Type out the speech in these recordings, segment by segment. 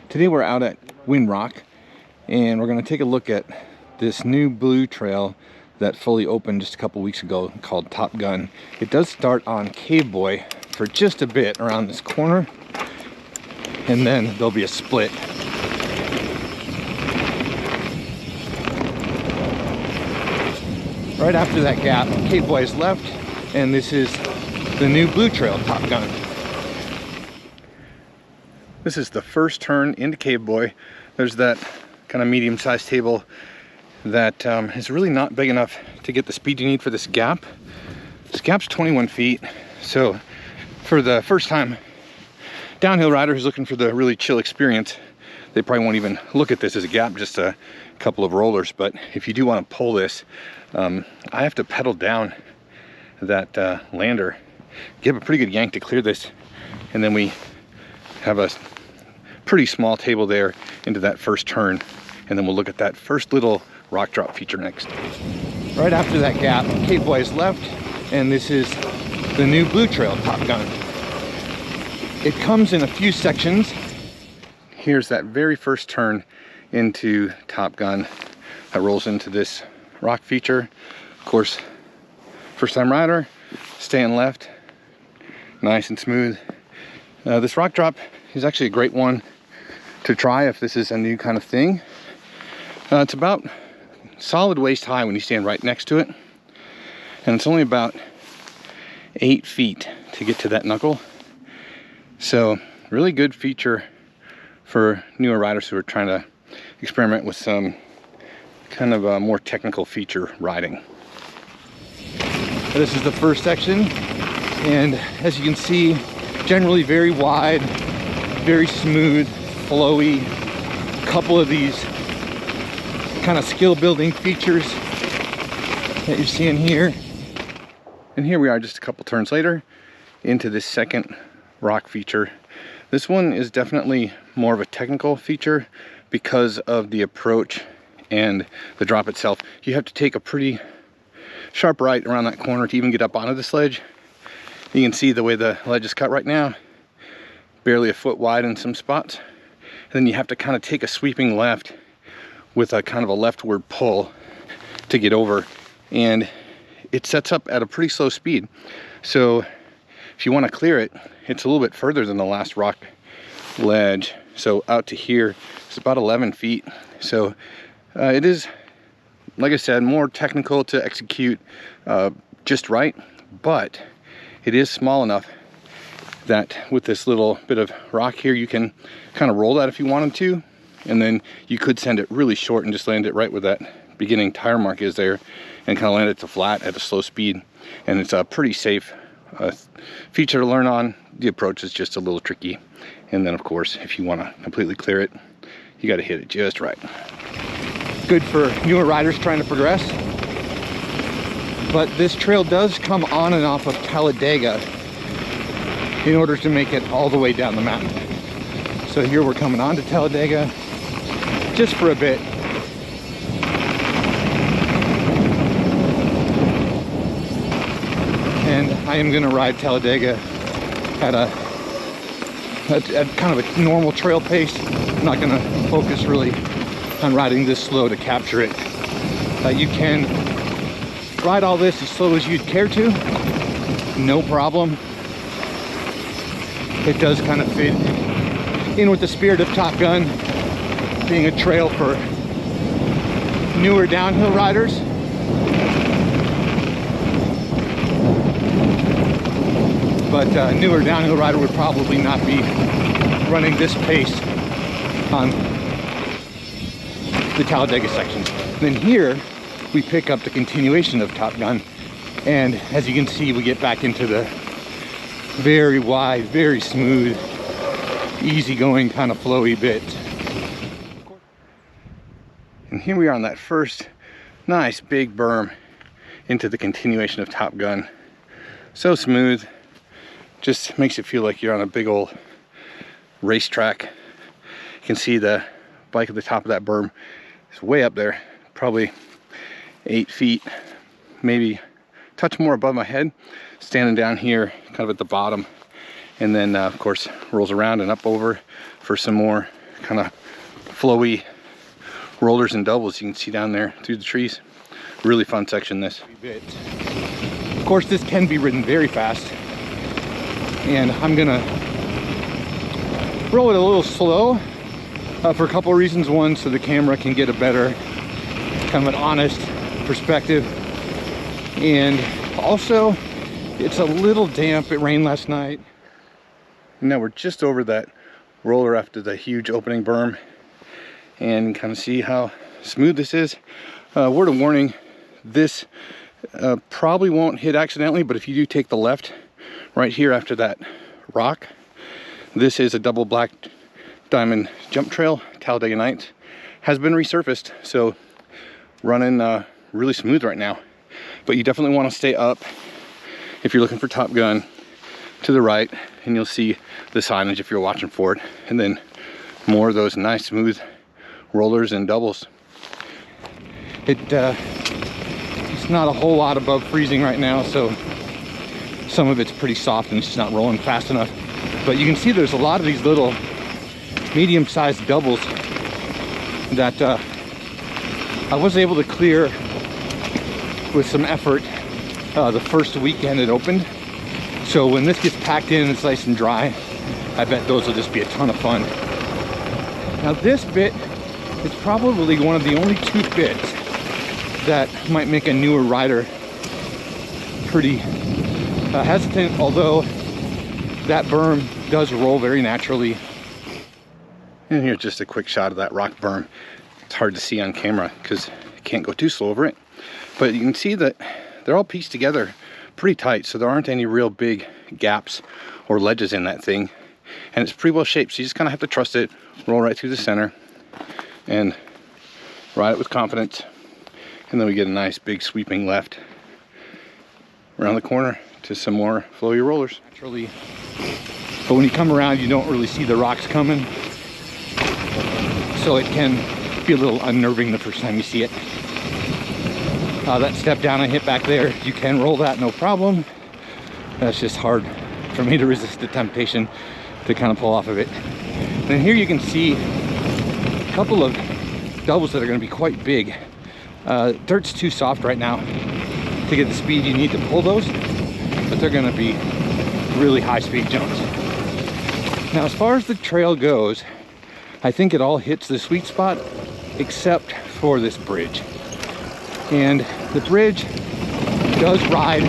Today we're out at Windrock and we're going to take a look at this new blue trail that fully opened just a couple weeks ago called Top Gun. It does start on Cave Boy for just a bit around this corner, and then there'll be a split. Right after that gap, Cave Boy is left, and this is the new blue trail, Top Gun. This is the first turn into Cave Boy. There's that kind of medium-sized table that is really not big enough to get the speed you need for this gap. This gap's 21 feet, so for the first time downhill rider who's looking for the really chill experience, they probably won't even look at this as a gap, just a couple of rollers. But if you do want to pull this, I have to pedal down that lander, give a pretty good yank to clear this, and then we have a pretty small table there into that first turn, and then we'll look at that first little rock drop feature next. Right after that gap, Cave Boy is left, and this is the new blue trail, Top Gun. It comes in a few sections. Here's that very first turn into Top Gun that rolls into this rock feature. Of course, first time rider, staying left, nice and smooth. This rock drop is actually a great one to try if this is a new kind of thing. It's about solid waist high when you stand right next to it, and it's only about 8 feet to get to that knuckle. So really good feature for newer riders who are trying to experiment with some kind of a more technical feature riding. This is the first section, and as you can see, generally very wide, very smooth, flowy. A couple of these kind of skill building features that you're seeing here. And here we are just a couple turns later into this second rock feature. This one is definitely more of a technical feature because of the approach and the drop itself. You have to take a pretty sharp right around that corner to even get up onto this ledge. You can see the way the ledge is cut right now, barely a foot wide in some spots. And then you have to kind of take a sweeping left with a kind of a leftward pull to get over. And it sets up at a pretty slow speed. So if you want to clear it, it's a little bit further than the last rock ledge. So out to here, it's about 11 feet. So it is, like I said, more technical to execute just right, but it is small enough that with this little bit of rock here, you can kind of roll that if you wanted to, and then you could send it really short and just land it right where that beginning tire mark is there, and kind of land it to flat at a slow speed. And it's a pretty safe feature to learn on. The approach is just a little tricky, and then of course if you want to completely clear it, you got to hit it just right. Good for newer riders trying to progress. But this trail does come on and off of Talladega in order to make it all the way down the mountain. So here we're coming on to Talladega just for a bit. And I am going to ride Talladega at kind of a normal trail pace. I'm not going to focus really on riding this slow to capture it. You can ride all this as slow as you'd care to, no problem. It does kind of fit in with the spirit of Top Gun, being a trail for newer downhill riders. But a newer downhill rider would probably not be running this pace on the Talladega section. Then here we pick up the continuation of Top Gun, and as you can see, we get back into the very wide, very smooth, easygoing, kind of flowy bit. And here we are on that first nice big berm into the continuation of Top Gun. So smooth, just makes you feel like you're on a big old racetrack. You can see the bike at the top of that berm is way up there, probably 8 feet, maybe touch more above my head, standing down here kind of at the bottom, and then of course rolls around and up over for some more kind of flowy rollers and doubles you can see down there through the trees. Really fun section this. Of course, this can be ridden very fast, and I'm gonna roll it a little slow for a couple of reasons. One, so the camera can get a better, kind of an honest perspective, and also it's a little damp. It rained last night. Now we're just over that roller after the huge opening berm, and kind of see how smooth this is. Word of warning, this probably won't hit accidentally, but if you do take the left right here after that rock, this is a double black diamond jump trail. Talladega Nights has been resurfaced, so running really smooth right now. But you definitely want to stay up if you're looking for Top Gun, to the right, and you'll see the signage if you're watching for it, and then more of those nice smooth rollers and doubles. It's not a whole lot above freezing right now, so some of it's pretty soft and it's just not rolling fast enough. But you can see there's a lot of these little medium-sized doubles that I was able to clear with some effort the first weekend it opened. So when this gets packed in and it's nice and dry, I bet those will just be a ton of fun. Now this bit is probably one of the only two bits that might make a newer rider pretty hesitant, although that berm does roll very naturally. And here's just a quick shot of that rock berm. It's hard to see on camera because you can't go too slow over it, but you can see that they're all pieced together pretty tight, so there aren't any real big gaps or ledges in that thing, and it's pretty well shaped, so you just kind of have to trust it, roll right through the center and ride it with confidence. And then we get a nice big sweeping left around the corner to some more flowy rollers. Naturally, but when you come around, you don't really see the rocks coming, so it can be a little unnerving the first time you see it. That step down I hit back there, you can roll that no problem. That's just hard for me to resist the temptation to kind of pull off of it. And here you can see a couple of doubles that are going to be quite big. Dirt's too soft right now to get the speed you need to pull those, but they're going to be really high speed jumps. Now as far as the trail goes, I think it all hits the sweet spot except for this bridge. And the bridge does ride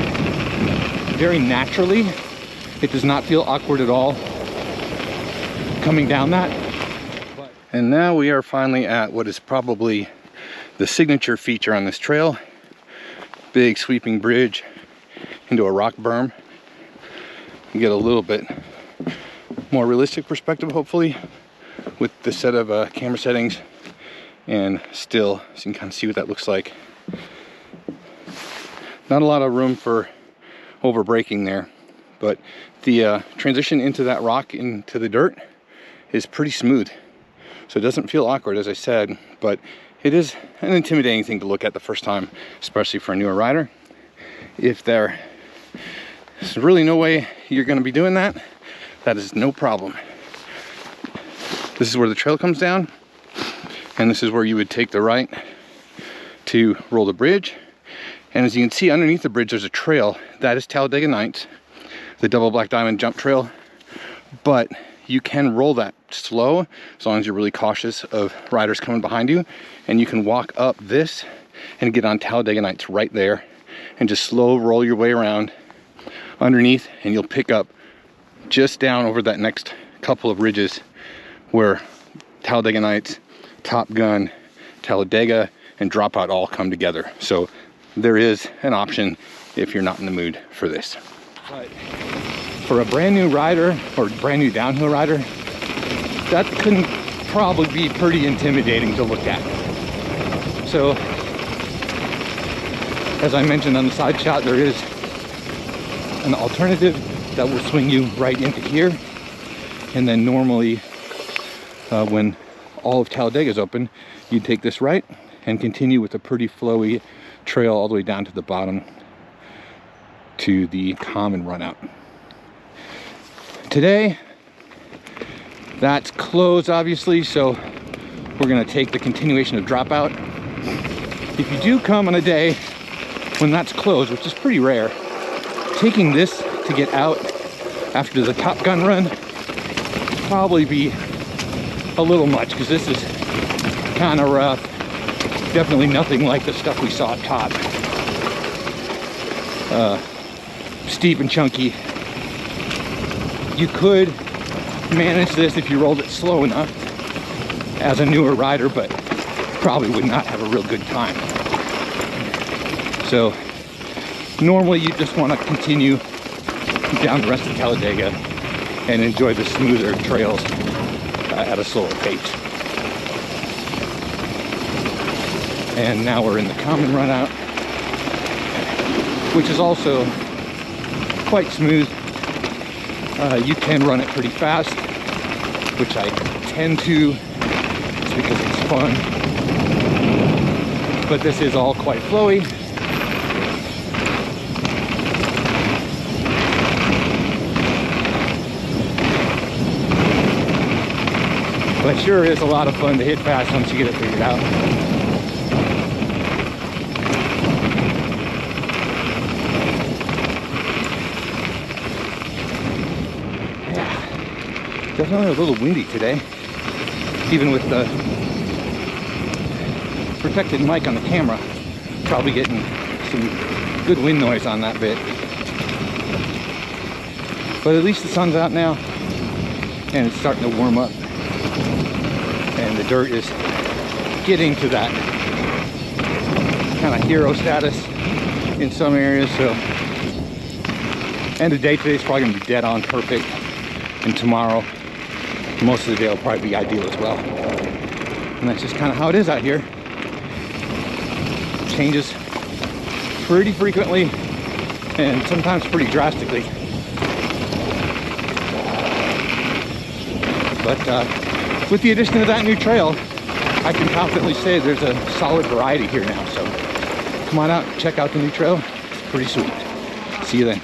very naturally. It does not feel awkward at all coming down that. And now we are finally at what is probably the signature feature on this trail. Big sweeping bridge into a rock berm. You get a little bit more realistic perspective, hopefully, with the set of camera settings, and still, so you can kind of see what that looks like. Not a lot of room for over braking there, but the transition into that rock into the dirt is pretty smooth, so it doesn't feel awkward, as I said, but it is an intimidating thing to look at the first time, especially for a newer rider. If there's really no way you're going to be doing that, that is no problem. This is where the trail comes down, and this is where you would take the right to roll the bridge. And as you can see underneath the bridge, there's a trail. That is Talladega Nights, the double black diamond jump trail. But you can roll that slow as long as you're really cautious of riders coming behind you. And you can walk up this and get on Talladega Nights right there and just slow roll your way around underneath, and you'll pick up just down over that next couple of ridges where Talladega Nights, Top Gun, Talladega, and Dropout all come together. So there is an option if you're not in the mood for this. But for a brand new rider or brand new downhill rider, that can probably be pretty intimidating to look at. So as I mentioned on the side shot, there is an alternative that will swing you right into here, and then normally when all of Talladega is open, you take this right and continue with a pretty flowy trail all the way down to the bottom to the common run out. Today, That's closed, obviously, so we're gonna take the continuation of Dropout. If you do come on a day when that's closed, which is pretty rare, taking this to get out after the Top Gun run probably be a little much, because this is kind of rough. Definitely nothing like the stuff we saw at Top. Steep and chunky. You could manage this if you rolled it slow enough as a newer rider, but probably would not have a real good time. So normally you just want to continue down the rest of Talladega and enjoy the smoother trails at a slower pace. And now we're in the common run out, which is also quite smooth. You can run it pretty fast, which I tend to, just because it's fun. But this is all quite flowy. But it sure is a lot of fun to hit fast once you get it figured out. Definitely a little windy today, even with the protected mic on the camera. Probably getting some good wind noise on that bit. But at least the sun's out now and it's starting to warm up, and the dirt is getting to that kind of hero status in some areas. So end of day today is probably going to be dead on perfect, and tomorrow most of the day will probably be ideal as well. And that's just kind of how it is out here. Changes pretty frequently and sometimes pretty drastically. But with the addition of that new trail, I can confidently say there's a solid variety here now. So come on out, check out the new trail. It's pretty sweet. See you then.